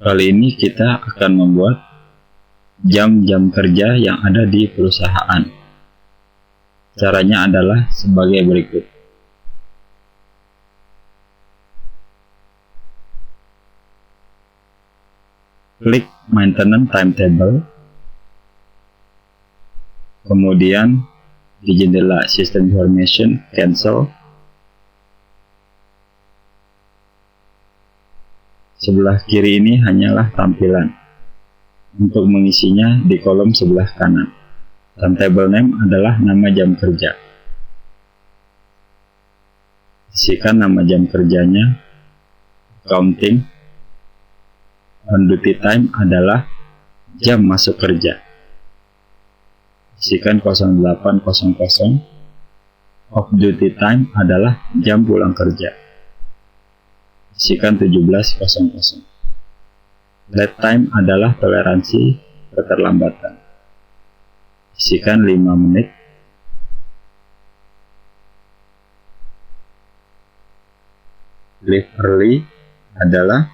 Kali ini kita akan membuat jam-jam kerja yang ada di perusahaan. Caranya adalah sebagai berikut. Klik Maintenance Timetable, kemudian di jendela System Information, cancel. Sebelah kiri ini hanyalah tampilan. Untuk mengisinya di kolom sebelah kanan. Timetable name adalah nama jam kerja. Isikan nama jam kerjanya. Counting. On duty time adalah jam masuk kerja. Isikan 08.00. Off duty time adalah jam pulang kerja. Isikan 17.00. Lead time adalah toleransi keterlambatan. Isikan 5 menit. Leave early adalah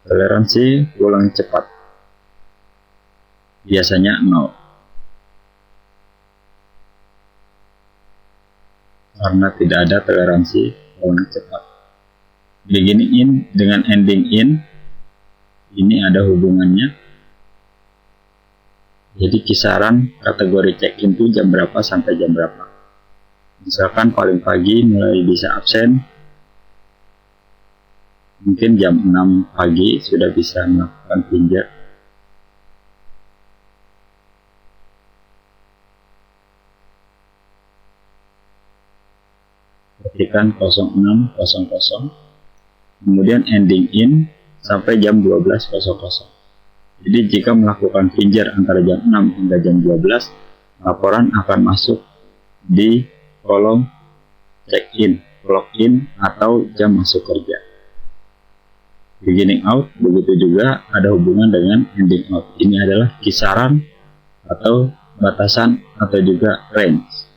toleransi pulang cepat. Biasanya 0. Karena tidak ada toleransi pulang cepat. Beginning in dengan ending in, ini ada hubungannya. Jadi kisaran kategori check-in itu jam berapa sampai jam berapa. Misalkan paling pagi mulai bisa absen, mungkin jam 6 pagi sudah bisa melakukan finger. Ketikkan 06.00. Kemudian ending in sampai jam 12.00. Jadi jika melakukan finger antara jam 6 hingga jam 12, laporan akan masuk di kolom check-in, login, atau jam masuk kerja. Beginning out, begitu juga ada hubungan dengan ending out. Ini adalah kisaran atau batasan atau juga range.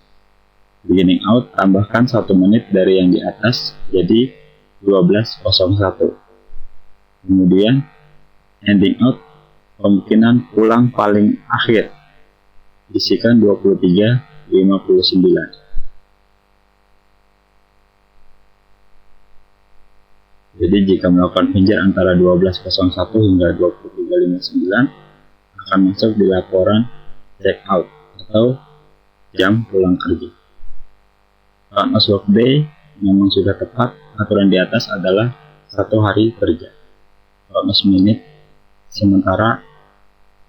Beginning out, tambahkan 1 menit dari yang di atas, jadi 12.01. Kemudian ending out, kemungkinan pulang paling akhir, isikan 23.59. Jadi jika melakukan finger antara 12.01 hingga 23.59 akan masuk di laporan check out atau jam pulang kerja. Count as work day memang sudah tepat. Aturan di atas adalah 1 hari kerja. Count as minute, sementara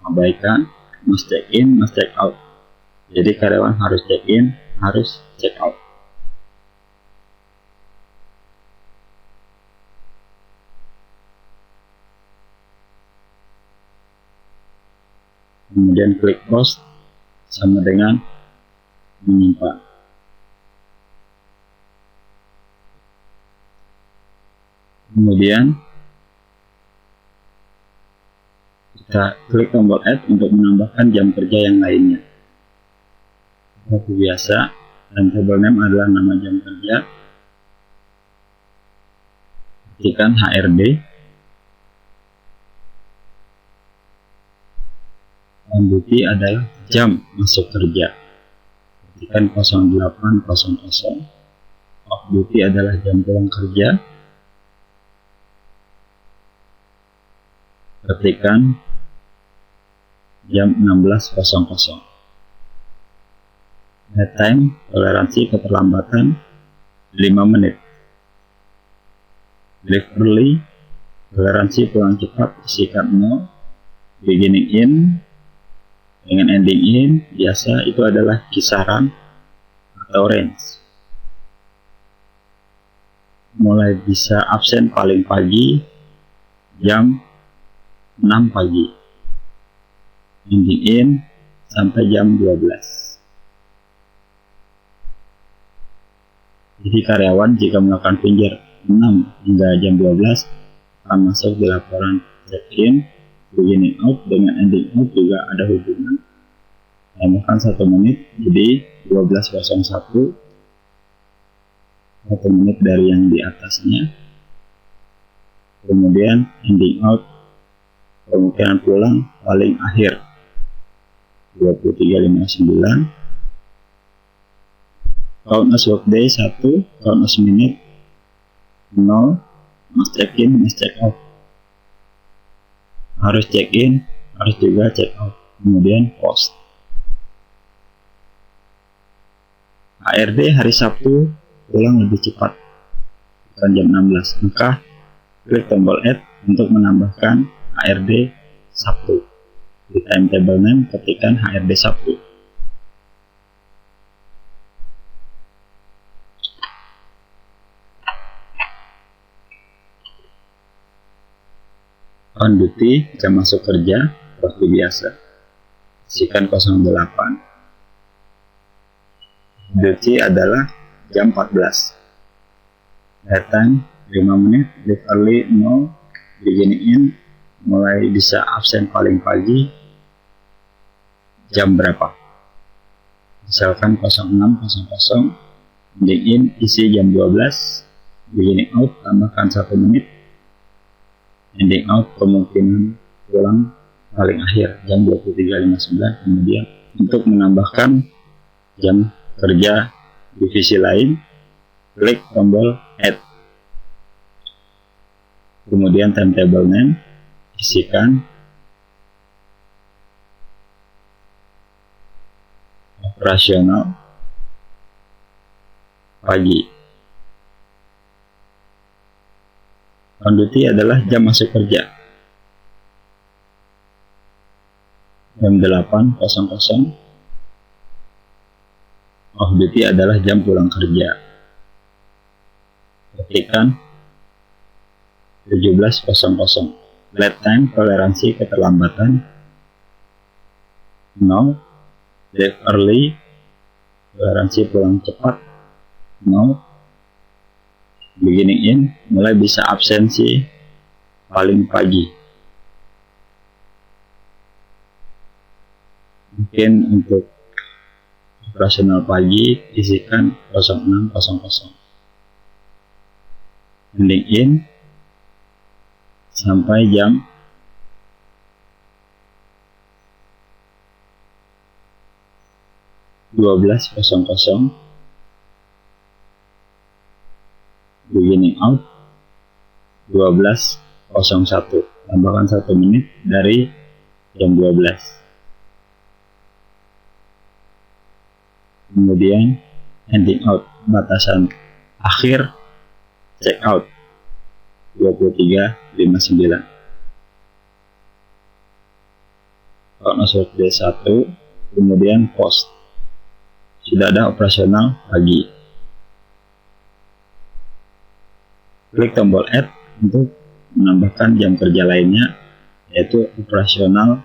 abaikan must check in, must check out. Jadi karyawan harus check in, harus check out. Kemudian klik post sama dengan menyimpan. Kemudian kita klik tombol add untuk menambahkan jam kerja yang lainnya. Seperti biasa, timetable name adalah nama jam kerja. Ketikkan HRD. On duty adalah jam masuk kerja. Ketikkan 08.00. Off duty adalah jam pulang kerja. Ketikkan jam 16.00. Lead time, toleransi keterlambatan 5 menit. Leave early, toleransi pulang cepat, isikan 0. Beginning in dengan ending in, biasa itu adalah kisaran atau range. Mulai bisa absen paling pagi jam 6 pagi. Ending in sampai jam 12. Jadi karyawan jika melakukan finger 6 hingga jam 12 akan masuk di laporan check-in. Beginning out dengan ending out juga ada hubungan. Tambahkan 1 menit, jadi 12.01. 1 menit dari yang di atasnya. Kemudian ending out kemungkinan pulang paling akhir 23.59. Count as workday 1, count as minute 0, must check in, must check out. Harus check in, harus juga check out. Kemudian post. HRD hari Sabtu pulang lebih cepat, bukan jam 16. Maka klik tombol add untuk menambahkan HRD Sabtu. Di timetable name ketikkan HRD Sabtu. On duty, jam masuk kerja, waktu biasa. Isikan 08. Duty adalah jam 14. Datang 5 menit, leave early 0, beginning in, mulai bisa absen paling pagi, jam berapa. Misalkan 06.00, ending in, isi jam 12, beginning out, tambahkan 1 menit, ending out kemungkinan pulang paling akhir jam 23.59. Kemudian untuk menambahkan jam kerja divisi lain, klik tombol add. Kemudian timetable name, isikan operasional pagi. On duty adalah jam masuk kerja. Jam 8.00. Off duty adalah jam pulang kerja. Ketikkan 17.00. Late time, toleransi keterlambatan 0. Leave early, toleransi pulang cepat 0. Beginning in, mulai bisa absensi paling pagi. Mungkin untuk operasional pagi isikan 06.00. Ending in sampai jam 12.00. Beginning out 12.01. Tambahkan 1 menit dari jam 12. Kemudian ending out, batasan akhir check out 23.59. Count workday 1, kemudian post. Sudah ada operasional pagi. Klik tombol add untuk menambahkan jam kerja lainnya, yaitu operasional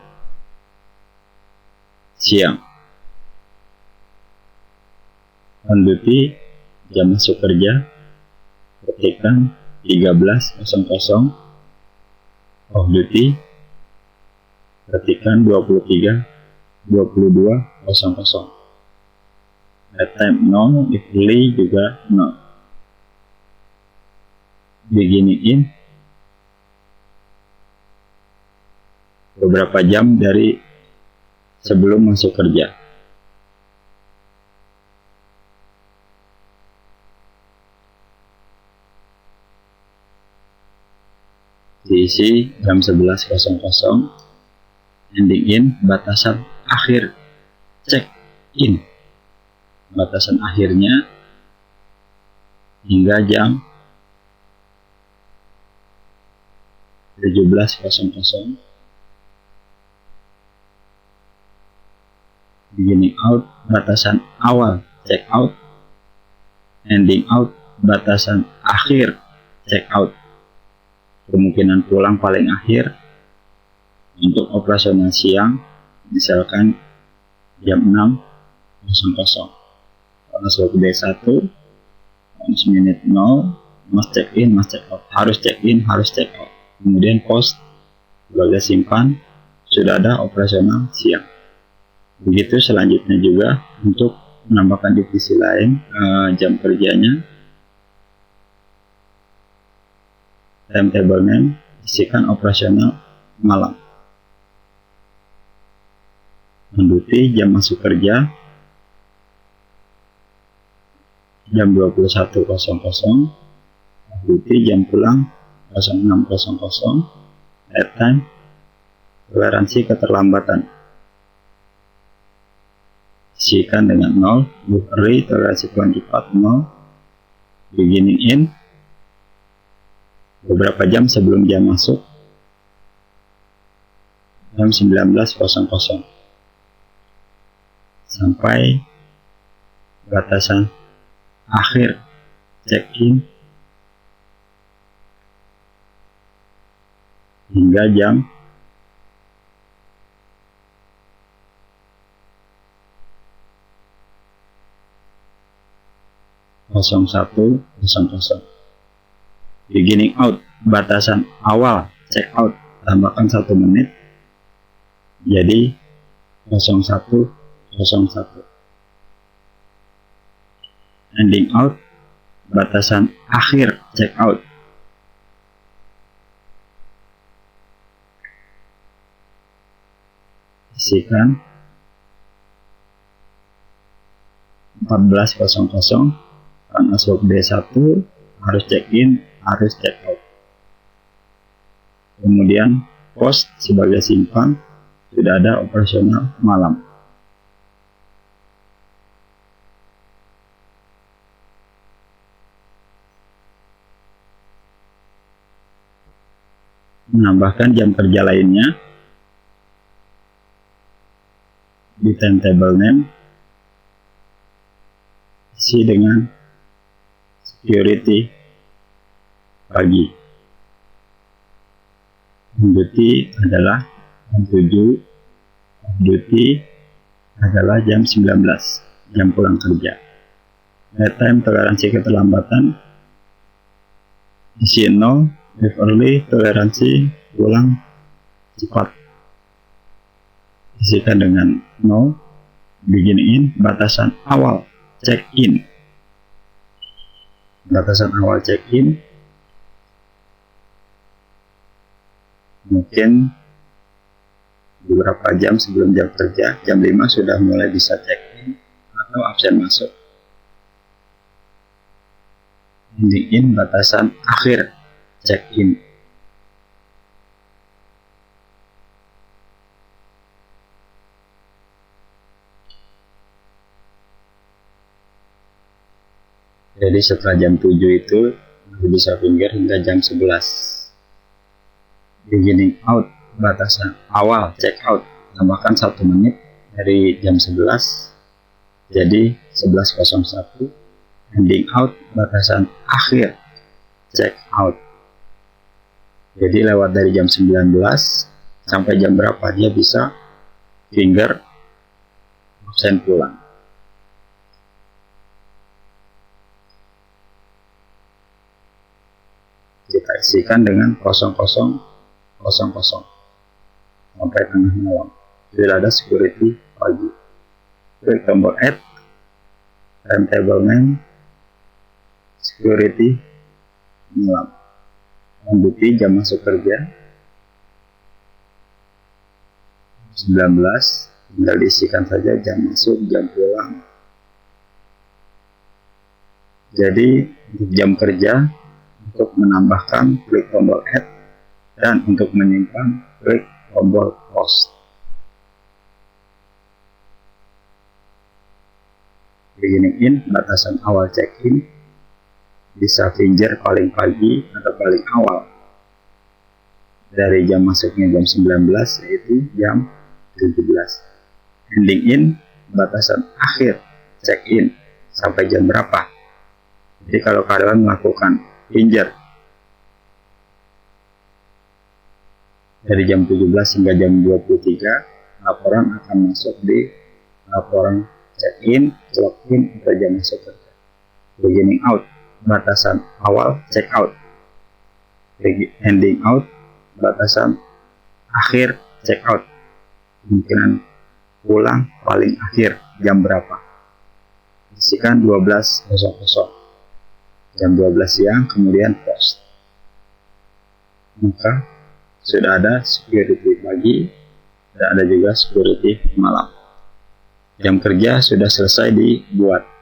siang. On duty, jam masuk kerja, ketikkan 13.00. Off duty, ketikkan 22.00. At time 0, if early juga 0. Beginning in beberapa jam dari sebelum masuk kerja. Diisi jam 11.00. Ending in, batasan akhir check in. Batasan akhirnya hingga jam 17.00. Beginning out, batasan awal check out. Ending out, batasan akhir check out. Kemungkinan pulang paling akhir untuk operasional siang, misalkan jam 6.00. Bonus workday 1, bonus minute 0, must check in, must check out. Harus check in, harus check out. Kemudian post, sebagai simpan, sudah ada operasional siang. Begitu selanjutnya juga untuk menambahkan divisi lain jam kerjanya. Timetable name, isikan operasional malam. On duty jam masuk kerja jam 21.00, off duty jam pulang 06.00, at time toleransi keterlambatan isikan dengan 0, leave early toleransi pulang cepat 0, beginning in beberapa jam sebelum jam masuk jam 19.00 sampai batasan akhir check-in hingga jam 01.00. Beginning out batasan awal check out tambahkan 1 menit jadi 01.01. Ending out batasan akhir check out isikan 14.00 karena swap D1 harus check in harus check out. Kemudian post sebagai simpan sudah ada operasional malam. Menambahkan jam kerja lainnya di timetable name isi dengan security pagi. On duty adalah jam 7, off duty adalah jam 19, jam pulang kerja. At time toleransi keterlambatan isi 0, leave early toleransi pulang cepat isikan dengan 0, begin in batasan awal check in mungkin beberapa jam sebelum jam kerja jam 5 sudah mulai bisa check in atau absen masuk. Ending in batasan akhir check in jadi setelah jam 7 itu bisa finger hingga jam 11. Beginning out batasan awal check out tambahkan 1 menit dari jam 11 jadi 11.01. Ending out batasan akhir check out jadi lewat dari jam 19 sampai jam berapa dia bisa finger absen pulang. Kita isikan dengan 00.00 sampai tengah malam. Sudah ada security pagi. Klik tombol add, timetable name, security malam. On duty jam masuk kerja 19, tinggal diisikan saja jam masuk, jam pulang. Jadi untuk jam kerja untuk menambahkan klik tombol add dan untuk menyimpan klik tombol post. Beginning in batasan awal check-in bisa finger paling pagi atau paling awal dari jam masuknya jam 19 yaitu jam 17. Ending in batasan akhir check-in sampai jam berapa. Jadi kalau karyawan melakukan finger dari jam 17 hingga jam 23, laporan akan masuk di laporan check-in, log-in, atau jam masuk kerja. Beginning out, batasan awal check-out. Ending out, batasan akhir check-out. Kemungkinan pulang paling akhir jam berapa. Isikan 12.00. Jam 12 siang, kemudian post. Maka sudah ada security pagi, dan ada juga security malam. Jam kerja sudah selesai dibuat.